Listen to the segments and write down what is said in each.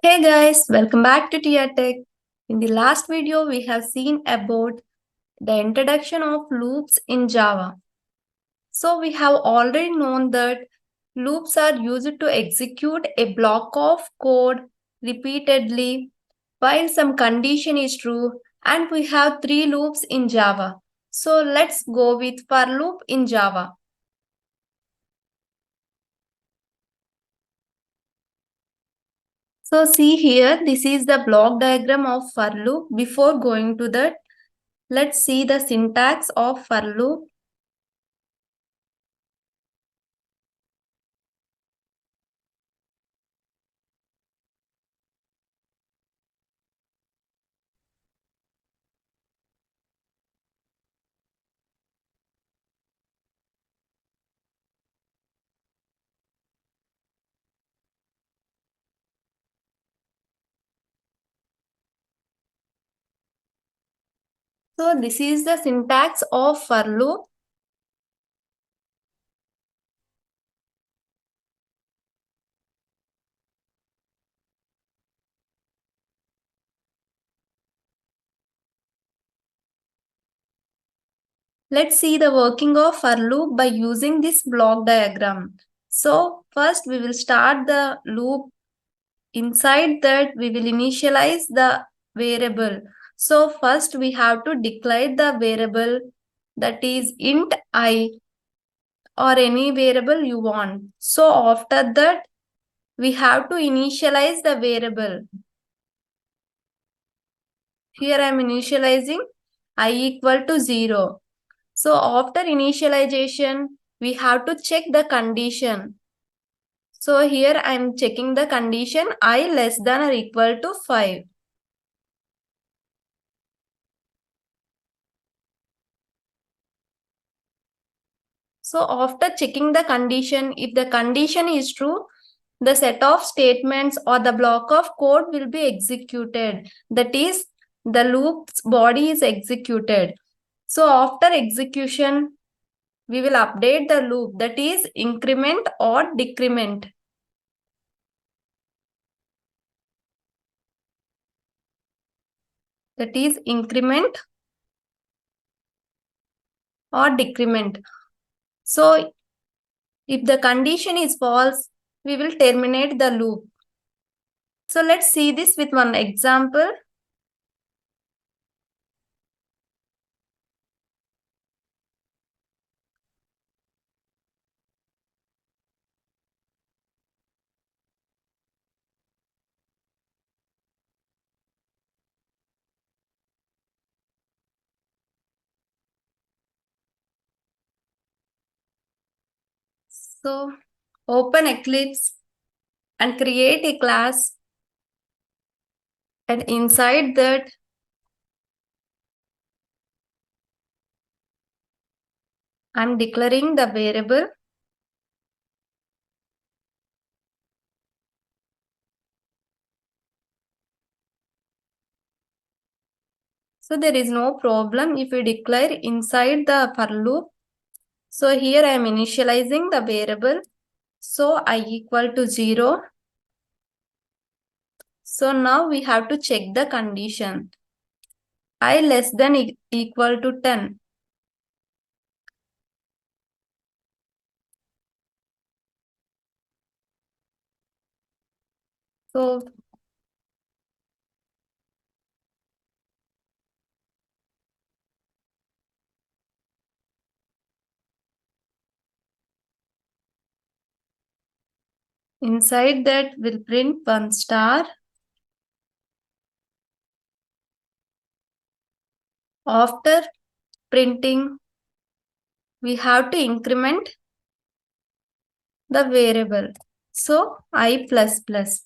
Hey guys, welcome back to TR Tech. In the last video, we have seen about the introduction of loops in Java. So we have already known that loops are used to execute a block of code repeatedly while some condition is true, and we have three loops in Java. So let's go with for loop in Java. So see here, this is the block diagram of for loop. Before going to that, let's see the syntax of for loop. So this is the syntax of for loop. Let's see the working of for loop by using this block diagram. So first we will start the loop. Inside that we will initialize the variable. So first we have to declare the variable, that is int I, or any variable you want. So after that we have to initialize the variable. Here I am initializing I equal to 0. So after initialization, we have to check the condition. So here I am checking the condition I less than or equal to 5. So after checking the condition, if the condition is true, the set of statements or the block of code will be executed. That is, the loop's body is executed. So after execution, we will update the loop, that is increment or decrement. That is increment or decrement. So if the condition is false, we will terminate the loop. So let's see this with one example. So open Eclipse and create a class, and inside that I'm declaring the variable. So there is no problem if we declare inside the for loop. So here I am initializing the variable. So I equal to 0. So now we have to check the condition. I less than equal to 10. So inside that we'll print one star. After printing, we have to increment the variable. So I plus plus.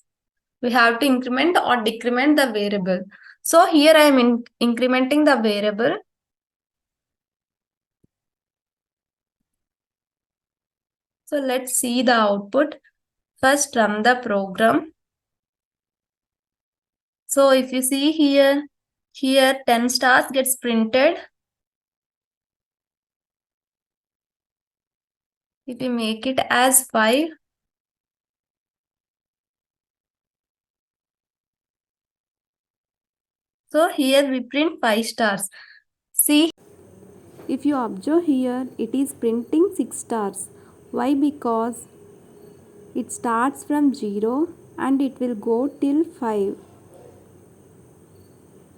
We have to increment or decrement the variable. So here I am incrementing the variable. So let's see the output. First run the program. So if you see here 10 stars gets printed. If we make it as 5, So here we print 5 stars. See, If you observe here, it is printing 6 stars. Why? Because it starts from 0 and it will go till 5.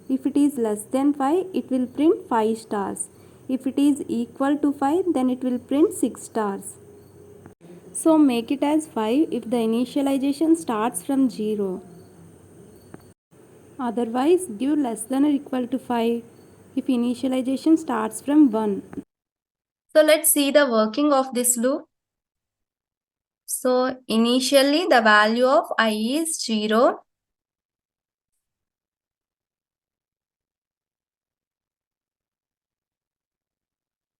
If it is less than 5, it will print 5 stars. If it is equal to 5, then it will print 6 stars. So make it as 5 if the initialization starts from 0. Otherwise, give less than or equal to 5 if initialization starts from 1. so let's see the working of this loop. So initially the value of I is 0.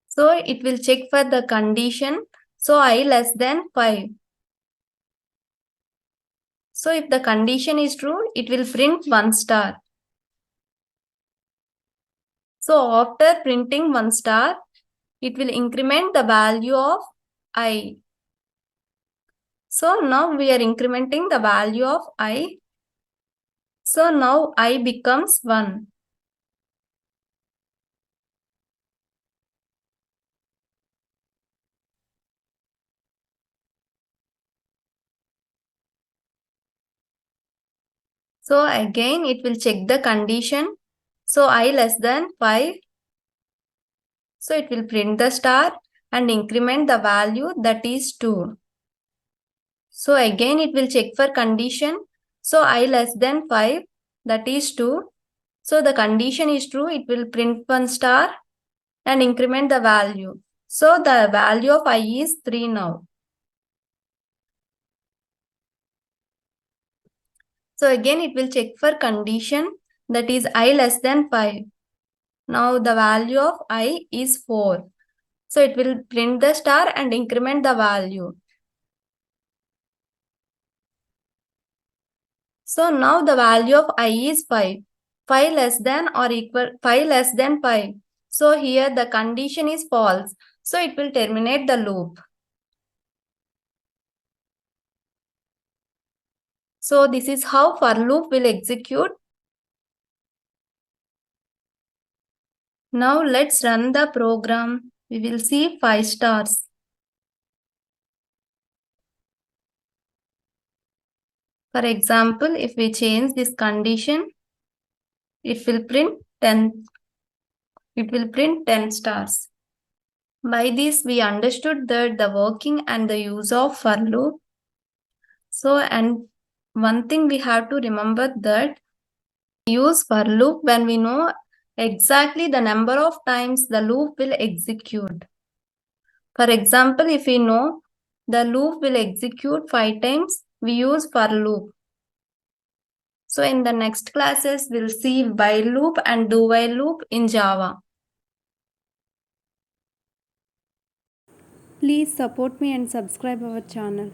So it will check for the condition. So I less than 5. So if the condition is true, it will print 1 star. So after printing 1 star, it will increment the value of I. So now we are incrementing the value of I. So now I becomes 1. So again it will check the condition. So I less than 5. So it will print the star and increment the value, that is 2. So again it will check for condition. So I less than 5, that is 2. So the condition is true, it will print 1 star and increment the value. So the value of I is 3 now. So again it will check for condition, that is I less than 5. Now the value of I is 4. So it will print the star and increment the value. So now the value of I is 5. 5 less than or equal 5 less than 5. So here the condition is false. So it will terminate the loop. So this is how for loop will execute. Now let's run the program. We will see 5 stars. For example, if we change this condition, it will print 10. It will print 10 stars. By this, we understood that the working and the use of for loop. So, and one thing we have to remember that we use for loop when we know exactly the number of times the loop will execute. For example, if we know the loop will execute 5 times, we use for loop. So in the next classes, we'll see while loop and do while loop in Java. Please support me and subscribe our channel.